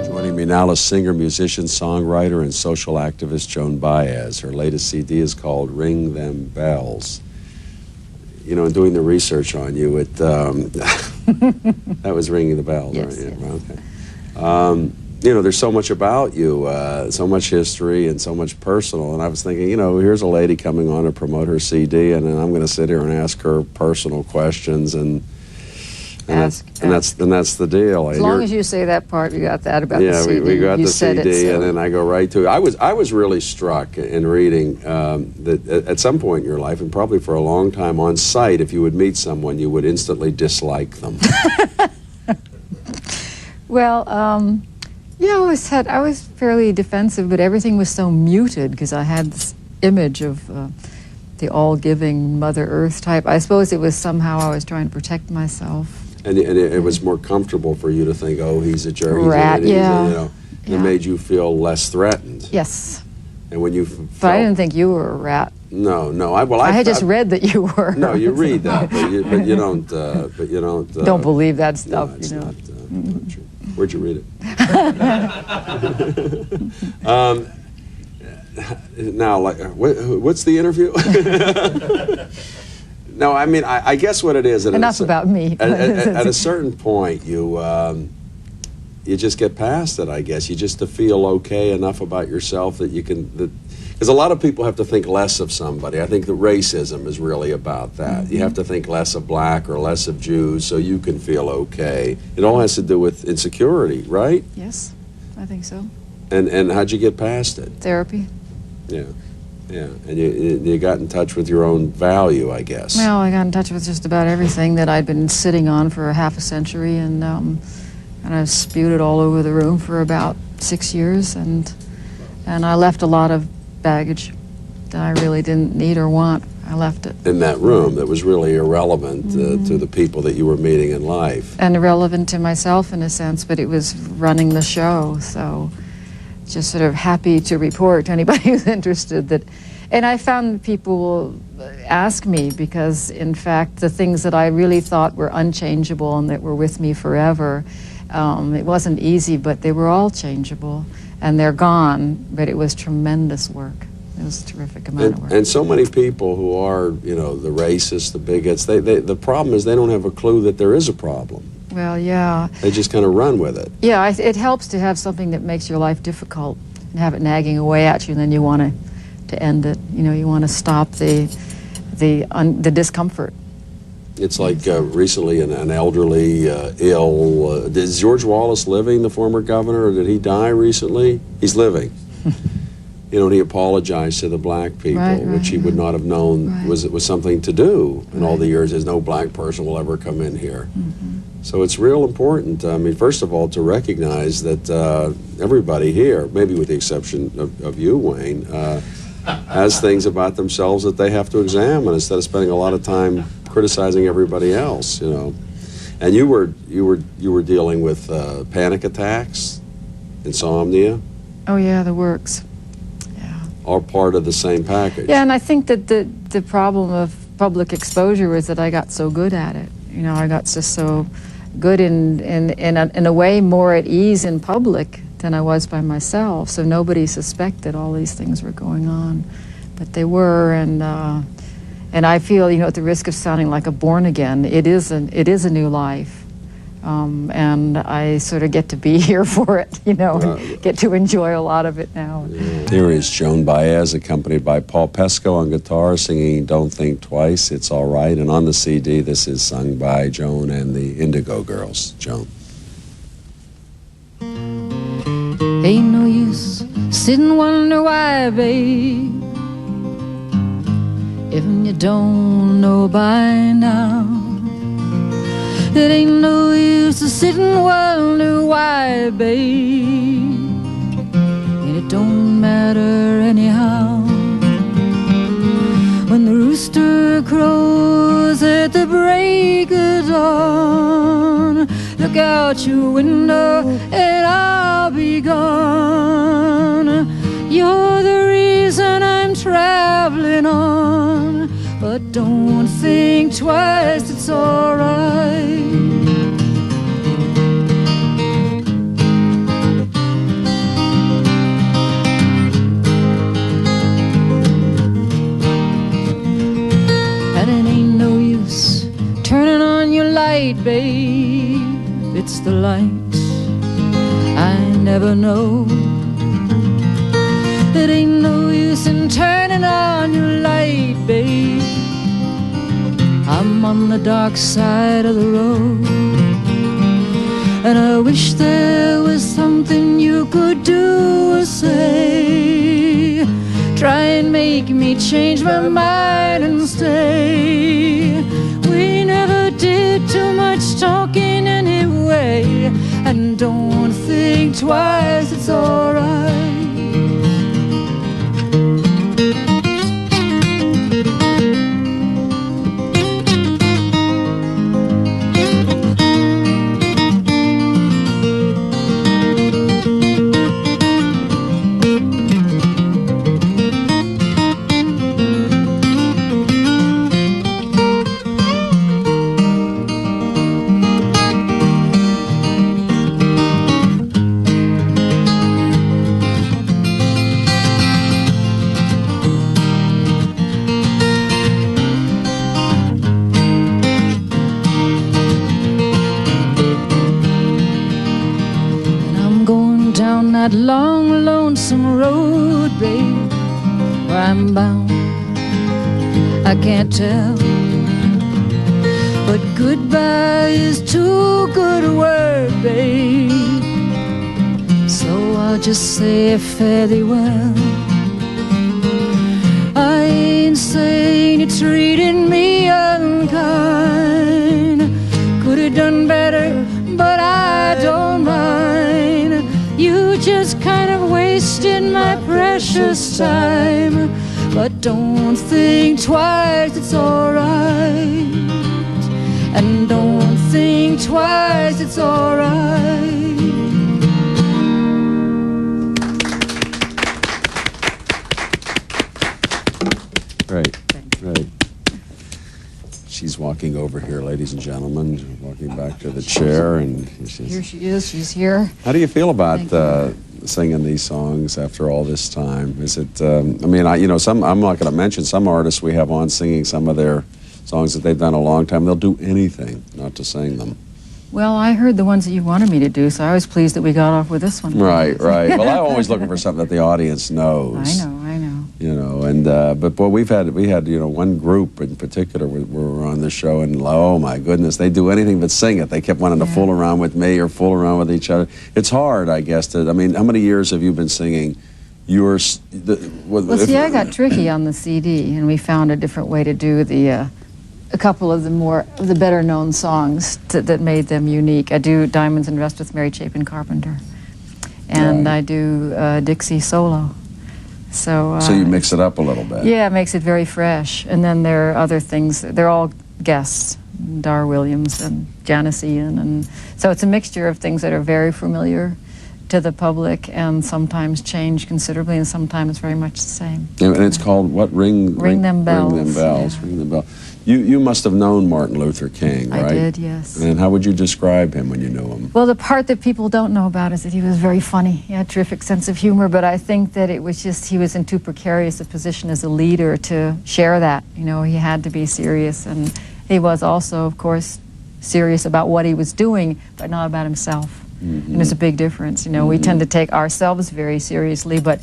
Joining me now is singer, musician, songwriter, and social activist Joan Baez. Her latest CD is called Ring Them Bells. You know, in doing the research on you, that was ringing the bells, yes, right? Yeah. Okay. You know, there's so much about you, so much history and so much personal, and I was thinking, you know, here's a lady coming on to promote her CD, and then I'm going to sit here and ask her personal questions, and that's the deal. As long as you say that part, you got that about the CD. Yeah, we got the CD, so. and then I go right to it. I was really struck in reading that at some point in your life, and probably for a long time on sight, if you would meet someone, you would instantly dislike them. Well, yeah, I was fairly defensive, but everything was so muted because I had this image of the all-giving Mother Earth type. I suppose it was somehow I was trying to protect myself. And it was more comfortable for you to think, oh, he's a jerk. Rat, yeah. You know, it made you feel less threatened. Yes. And when you But I didn't think you were a rat. No. I had just read that you were. No, you read that, but you don't. Don't believe that stuff. No, it's you know. not true. Where'd you read it? Now, like, what's the interview? No, I mean, I guess what it is. Enough about me. At a certain point, you just get past it. I guess you just to feel okay enough about yourself that you can. Because a lot of people have to think less of somebody. I think that racism is really about that. Mm-hmm. You have to think less of black or less of Jews so you can feel okay. It all has to do with insecurity, right? Yes, I think so. And how'd you get past it? Therapy. Yeah. And you got in touch with your own value, I guess. Well, I got in touch with just about everything that I'd been sitting on for half a century, and I spewed it all over the room for about 6 years, and I left a lot of baggage that I really didn't need or want. I left it. In that room that was really irrelevant to the people that you were meeting in life. And irrelevant to myself in a sense, but it was running the show, so just sort of happy to report to anybody who's interested that. And I found people ask me because, in fact, the things that I really thought were unchangeable and that were with me forever, it wasn't easy, but they were all changeable. And they're gone, but it was tremendous work. It was a terrific amount of work. And so many people who are, you know, the racists, the bigots, the problem is they don't have a clue that there is a problem. Well, yeah. They just kind of run with it. Yeah, it helps to have something that makes your life difficult and have it nagging away at you, and then you want to end it. You know, you want to stop the discomfort. It's like recently an elderly, ill, is George Wallace living, the former governor, or did he die recently? He's living. You know, and he apologized to the black people, which he would not have known was something to do in all the years. There's no black person will ever come in here. Mm-hmm. So it's real important, I mean, first of all, to recognize that everybody here, maybe with the exception of you, Wayne, has things about themselves that they have to examine instead of spending a lot of time criticizing everybody else, you know. And you were dealing with panic attacks, insomnia. Oh yeah, the works. Yeah. All part of the same package. Yeah, and I think that the problem of public exposure was that I got so good at it. You know, I got just so good in a way more at ease in public than I was by myself. So nobody suspected all these things were going on, but they were. And I feel, you know, at the risk of sounding like a born again, it is a new life, and I sort of get to be here for it, you know, and get to enjoy a lot of it now. Here is Joan Baez, accompanied by Paul Pesco on guitar, singing "Don't Think Twice, It's All Right," and on the CD, this is sung by Joan and the Indigo Girls. Joan. Ain't no use sitting wonder why, babe, if you don't know by now. It ain't no use to sit and wonder why, babe, and it don't matter anyhow. When the rooster crows at the break of dawn, look out your window and I'll be gone. You're the reason I'm traveling on, but don't think twice, it's alright. babe, it's the light I never know. It ain't no use in turning on your light, babe. I'm on the dark side of the road, and I wish there was something you could do or say. Try and make me change my mind and stay. We never did too much talking anyway, and don't think twice, it's alright. That long, lonesome road, babe, where I'm bound, I can't tell. But goodbye is too good a word, babe, so I'll just say fare thee well. I ain't saying you're treating me unkind. Could have done better, but I don't mind. You just kind of wasted my precious time. But don't think twice, it's alright. And don't think twice, it's alright. Great, great. She's walking over here, ladies and gentlemen, walking back to the chair, and here she is. She's here. How do you feel about singing these songs after all this time? Is it? I mean, I'm not going to mention some artists we have on singing some of their songs that they've done a long time. They'll do anything not to sing them. Well, I heard the ones that you wanted me to do, so I was pleased that we got off with this one. Right, right. Well, I'm always looking for something that the audience knows. I know. You know, and but boy, we had one group in particular we were on the show, and oh my goodness, they do anything but sing it. They kept wanting to fool around with me or fool around with each other. It's hard, I guess. I mean, how many years have you been singing? Well, see, I got tricky on the CD, and we found a different way to do a couple of the better known songs that made them unique. I do Diamonds and Rust with Mary Chapin Carpenter, and I do Dixie solo. So you mix it up a little bit. Yeah, it makes it very fresh. And then there are other things. They're all guests, Dar Williams and Janice Ian, and so it's a mixture of things that are very familiar to the public and sometimes change considerably, and sometimes very much the same. And it's called what? Ring Them Bells. Ring Them Bells. Yeah. Ring Them Bells. You must have known Martin Luther King, right? I did, yes. And how would you describe him when you knew him? Well, the part that people don't know about is that he was very funny. He had a terrific sense of humor, but I think that it was just he was in too precarious a position as a leader to share that. You know, he had to be serious, and he was also, of course, serious about what he was doing, but not about himself. And there's a big difference. You know, we tend to take ourselves very seriously, but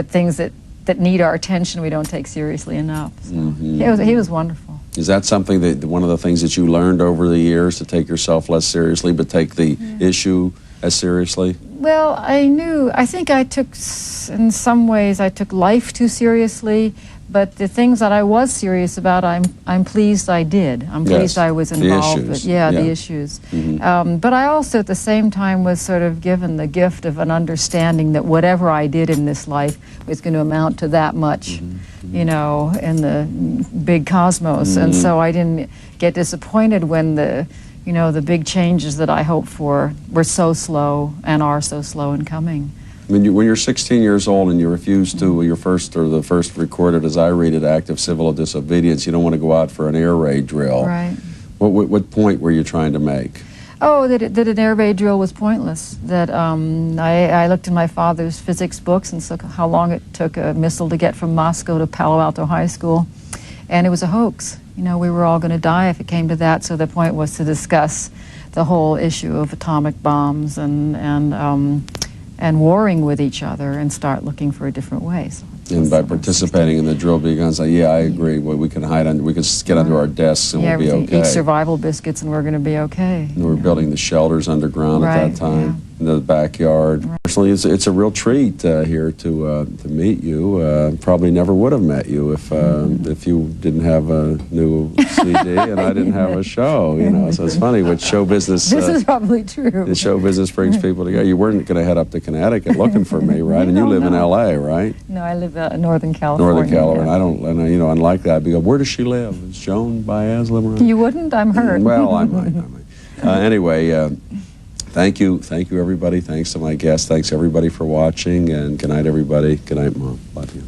things that need our attention we don't take seriously enough. So he was wonderful. Is that something that one of the things that you learned over the years, to take yourself less seriously, but take the issue as seriously? Well, I think I took, in some ways, I took life too seriously, but the things that I was serious about, I'm pleased I did. I'm pleased I was involved with. The issues. But I also, at the same time, was sort of given the gift of an understanding that whatever I did in this life was going to amount to that much, you know, in the big cosmos. And so I didn't get disappointed when the big changes that I hoped for were so slow and are so slow in coming. When you're 16 years old and you refuse to, the first recorded, as I read it, act of civil disobedience, you don't want to go out for an air raid drill. Right. What point were you trying to make? Oh, that an air raid drill was pointless. That I looked in my father's physics books and saw how long it took a missile to get from Moscow to Palo Alto High School, and it was a hoax. You know, we were all going to die if it came to that, so the point was to discuss the whole issue of atomic bombs and warring with each other and start looking for a different way. So and by participating in the drill beacons, yeah, I agree. Well, we can hide under, we can get under our desks and we'll be okay. Eat survival biscuits and we're going to be okay. And we're building the shelters underground at that time in the backyard. Right. Personally, it's a real treat here to meet you. Probably never would have met you if you didn't have a new CD and I didn't have a show. You know, so it's funny with show business. This is probably true. The show business brings people together. You weren't going to head up to Connecticut looking for me, right? And you live in L.A., right? No, I live in Northern California. Northern California. And you know, unlike that, because where does she live? Does Joan Baez live around? You wouldn't? I'm hurt. Well, I might. Anyway, thank you, everybody. Thanks to my guests. Thanks everybody for watching, and good night, everybody. Good night, Mom. Love you.